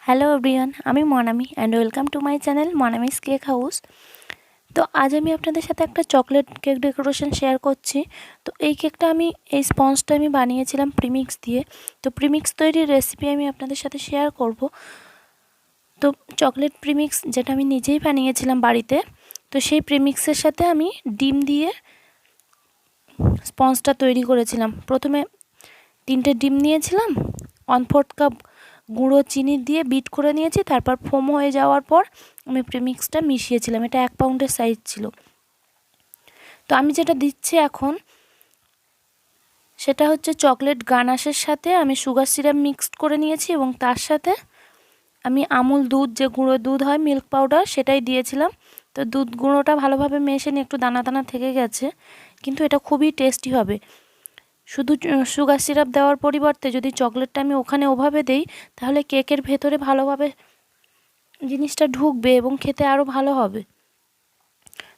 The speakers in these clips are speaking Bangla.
হ্যালো এভরিওয়ান, আমি Monami and welcome to my channel Monami's cake house. তো আজ আমি আপনাদের সাথে একটা চকলেট কেক ডেকোরেশন শেয়ার করছি। তো এই কেকটা এই স্পঞ্জটা আমি বানিয়েছিলাম প্রিমিক্স দিয়ে। তো প্রিমিক্স তৈরির রেসিপি আমি আপনাদের সাথে শেয়ার করব। তো চকলেট প্রিমিক্স যেটা আমি নিজেই বানিয়েছিলাম বাড়িতে, তো সেই প্রিমিক্সের সাথে আমি ডিম দিয়ে স্পঞ্জটা তৈরি করেছিলাম। প্রথমে 3টে ডিম নিয়েছিলাম, 1/4 কাপ গুঁড়ো চিনি দিয়ে বিট করে নিয়েছি। তারপর ফোম হয়ে যাওয়ার পর আমি প্রিমিক্সটা মিশিয়েছিলাম। এটা 1 পাউন্ডের সাইজ ছিল। তো আমি যেটা দিচ্ছি এখন সেটা হচ্ছে চকলেট গানাশের সাথে আমি সুগার সিরাপ মিক্সড করে নিয়েছি এবং তার সাথে আমি আমুল দুধ, যে গুঁড়ো দুধ হয়, মিল্ক পাউডার, সেটাই দিয়েছিলাম। তো দুধ গুঁড়োটা ভালোভাবে মেশে নিয়ে একটু দানা দানা থেকে গেছে, কিন্তু এটা খুবই টেস্টি হবে। শুধু সুগার সিরাপ দেওয়ার পরিবর্তে যদি চকলেটটা আমি ওখানে ওভাবে দেই, তাহলে কেকের ভেতরে ভালোভাবে জিনিসটা ঢুকবে এবং খেতে আরও ভালো হবে।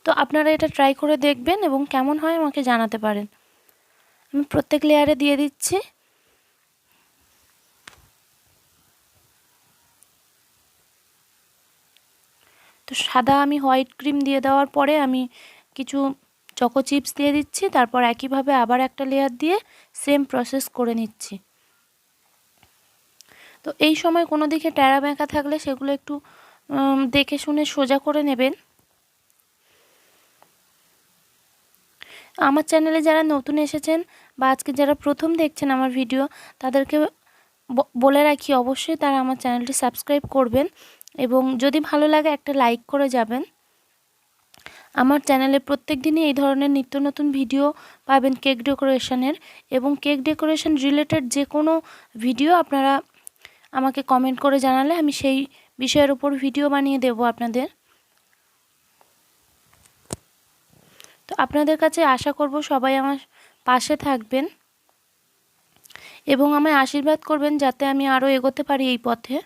তো আপনারা এটা ট্রাই করে দেখবেন এবং কেমন হয় আমাকে জানাতে পারেন। আমি প্রত্যেক লেয়ারে দিয়ে দিচ্ছি। তো সাদা আমি হোয়াইট ক্রিম দিয়ে দেওয়ার পরে আমি কিছু চকো চিপস দিয়ে দিচ্ছি। তারপর একইভাবে আবার একটা লেয়ার দিয়ে সেম প্রসেস করে নিচ্ছি। তো এই সময় কোনো দিকে ট্যাড়া ব্যাঁকা থাকলে সেগুলো একটু দেখে শুনে সোজা করে নেবেন। আমার চ্যানেলে যারা নতুন এসেছেন বা আজকে যারা প্রথম দেখছেন আমার ভিডিও, তাদেরকে বলে রাখি অবশ্যই তারা আমার চ্যানেলটি সাবস্ক্রাইব করবেন এবং যদি ভালো লাগে একটা লাইক করে যাবেন। আমার চ্যানেলে প্রত্যেক দিনই এই ধরনের নিত্য নতুন ভিডিও পাবেন কেক ডেকোরেশনের, এবং কেক ডেকোরেশন রিলেটেড যে কোনো ভিডিও আপনারা আমাকে কমেন্ট করে জানালে আমি সেই বিষয়ের উপর ভিডিও বানিয়ে দেব আপনাদের। তো আপনাদের কাছে আশা করব সবাই আমার পাশে থাকবেন এবং আমায় আশীর্বাদ করবেন যাতে আমি আরও এগোতে পারি এই পথে।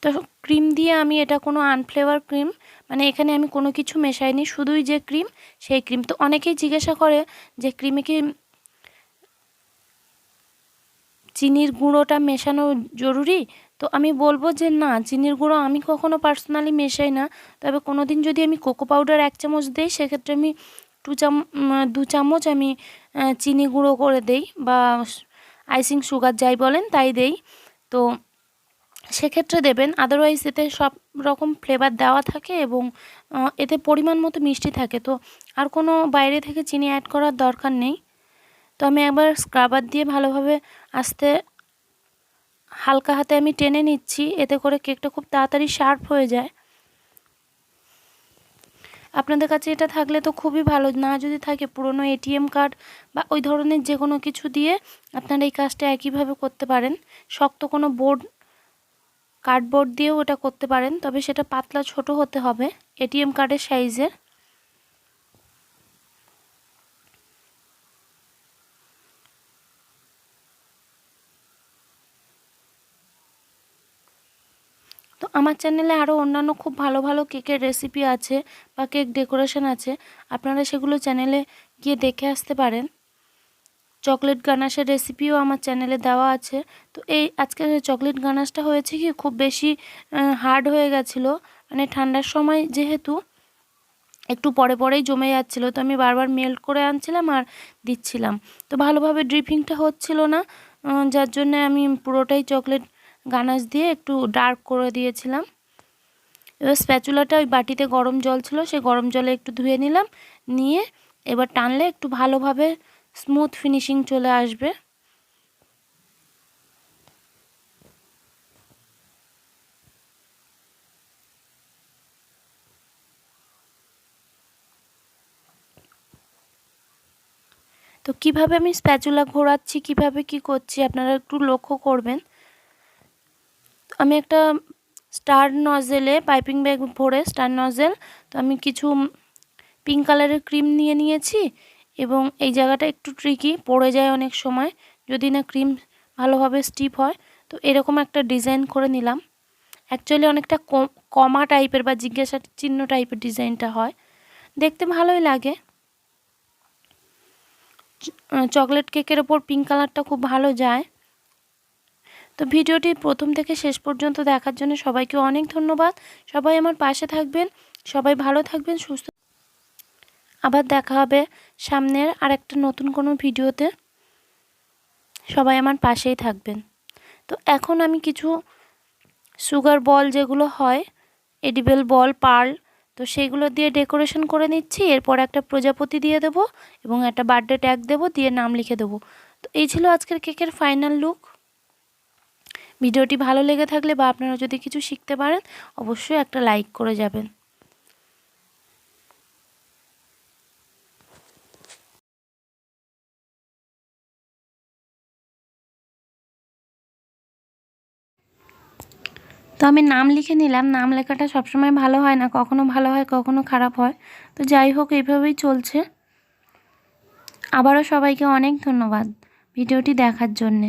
তো ক্রিম দিয়ে আমি এটা কোনো আনফ্লেভার ক্রিম, মানে এখানে আমি কোনো কিছু মেশাইনি, শুধুই যে ক্রিম সেই ক্রিম। তো অনেকেই জিজ্ঞাসা করে যে ক্রিমে কি চিনির গুঁড়োটা মেশানো জরুরি? তো আমি বলবো যে না, চিনির গুঁড়ো আমি কখনো পার্সোনালি মেশাই না। তবে কোনো দিন যদি আমি কোকো পাউডার 1 চামচ দেই, সেক্ষেত্রে আমি 2 চামচ আমি চিনি গুঁড়ো করে দেই, বা আইসিং সুগার যাই বলেন তাই দেই। তো সেক্ষেত্রে দেবেন। আদারওয়াইজ এতে সব রকম ফ্লেভার দেওয়া থাকে এবং এতে পরিমাণ মতো মিষ্টি থাকে। তো আর কোনো বাইরে থেকে চিনি অ্যাড করার দরকার নেই। তো আমি একবার স্ক্রাবার দিয়ে ভালোভাবে হালকা হাতে আমি টেনে নিচ্ছি, এতে করে কেকটা খুব তাড়াতাড়ি শার্প হয়ে যায়। আপনাদের কাছে এটা থাকলে তো খুবই ভালো, না যদি থাকে পুরনো এটিএম কার্ড বা ওই ধরনের যে কোনো কিছু দিয়ে আপনারা এই কাজটা একইভাবে করতে পারেন। শক্ত কোনো কার্ডবোর্ড দিয়েও এটা করতে পারেন, তবে সেটা পাতলা ছোট হতে হবে, এটিএম কার্ডের সাইজের। তো আমার চ্যানেলে আরও অন্যান্য খুব ভালো ভালো কেকের রেসিপি আছে বা কেক ডেকোরেশন আছে, আপনারা সেগুলো চ্যানেলে গিয়ে দেখে আসতে পারেন। চকলেট গানাশের রেসিপিও আমার চ্যানেলে দেওয়া আছে। তো এই আজকের চকলেট গানাশটা হয়েছে কি, খুব বেশি হার্ড হয়ে গেছিলো, মানে ঠান্ডার সময় যেহেতু একটু পরে পরেই জমে যাচ্ছিলো, তো আমি বারবার মেল্ট করে আনছিলাম আর দিচ্ছিলাম। তো ভালোভাবে ড্রিপিংটা হচ্ছিল না, যার জন্য আমি পুরোটাই চকলেট গানাশ দিয়ে একটু ডার্ক করে দিয়েছিলাম। এবার স্প্যাচুলাটা ওই বাটিতে গরম জল ছিল, সেই গরম জলে একটু ধুয়ে নিলাম, নিয়ে এবার টানলে একটু ভালোভাবে স্মুথ ফিনিশিং চলে আসবে। তো কিভাবে আমি স্প্যাচুলা ঘোরাচ্ছি, কিভাবে কি করছি আপনারা একটু লক্ষ্য করবেন। আমি একটা স্টার নজেলে পাইপিং ব্যাগ ভরে স্টার নজেল, তো আমি কিছু পিঙ্ক কালারের ক্রিম নিয়ে নিয়েছি এবং এই জায়গাটা একটু ট্রিকি, পড়ে যায় অনেক সময় যদি না ক্রিম ভালোভাবে স্টিপ হয়। তো এরকম একটা ডিজাইন করে নিলাম। অ্যাকচুয়ালি অনেকটা কমা টাইপের বা জিজ্ঞাসা চিহ্ন টাইপের ডিজাইনটা হয়, দেখতে ভালোই লাগে। চকলেট কেকের ওপর পিঙ্ক কালারটা খুব ভালো যায়। তো ভিডিওটি প্রথম থেকে শেষ পর্যন্ত দেখার জন্য সবাইকে অনেক ধন্যবাদ। সবাই আমার পাশে থাকবেন, সবাই ভালো থাকবেন, সুস্থ। আবার দেখা হবে সামনের আরেকটা নতুন কোনো ভিডিওতে। সবাই আমার পাশেই থাকবেন। তো এখন আমি কিছু সুগার বল যেগুলো হয়, এডিবল বল, পার্ল, তো সেইগুলো দিয়ে ডেকোরেশন করে নিচ্ছি। এরপর একটা প্রজাপতি দিয়ে দেব এবং একটা বার্থডে ট্যাগ দেব, দিয়ে নাম লিখে দেবো। তো এই ছিল আজকের কেকের ফাইনাল লুক। ভিডিওটি ভালো লেগে থাকলে বা আপনারা যদি কিছু শিখতে পারেন, অবশ্যই একটা লাইক করে যাবেন। তো আমি নাম লিখে নিলাম। নাম লেখাটা সবসময় ভালো হয় না, কখনো ভালো হয় কখনো খারাপ হয়। তো যাই হোক, এইভাবেই চলছে। আবারও সবাইকে অনেক ধন্যবাদ ভিডিওটি দেখার জন্যে।